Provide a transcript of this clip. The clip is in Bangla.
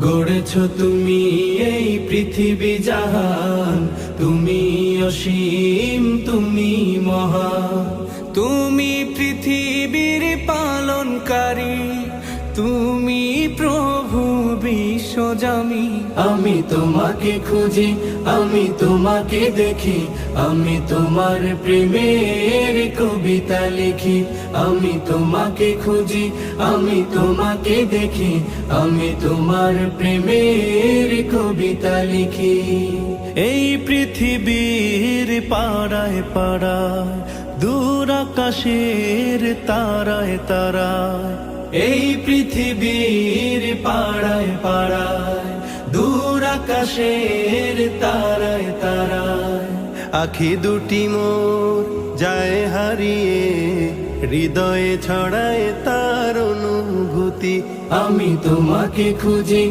গড়েছ তুমি এই পৃথিবী জাহান, তুমি অসীম, তুমি মহান। তুমি পৃথিবীর পালনকারী, তুমি প্রভু বিশ্বজামি। আমি তোমাকে খুঁজি, আমি তোমাকে দেখি, আমি তোমার প্রেমের কবিতা লিখি। আমি তোমাকে খুঁজি, আমি তোমাকে দেখি, আমি তোমার প্রেমের কবিতা লিখি। এই পৃথিবীর পাড়ায় পাড়ায়, দূর আকাশের তারায় তারায়, এই পৃথিবীর পাড়ায় পাড়ায়, দূর আকাশের তারায় তারায়, আখি দুটি মোর যায় হারিয়ে, হৃদয়ে ছড়ায় তার অনুভূতি। আমি তোমাকে খুঁজি,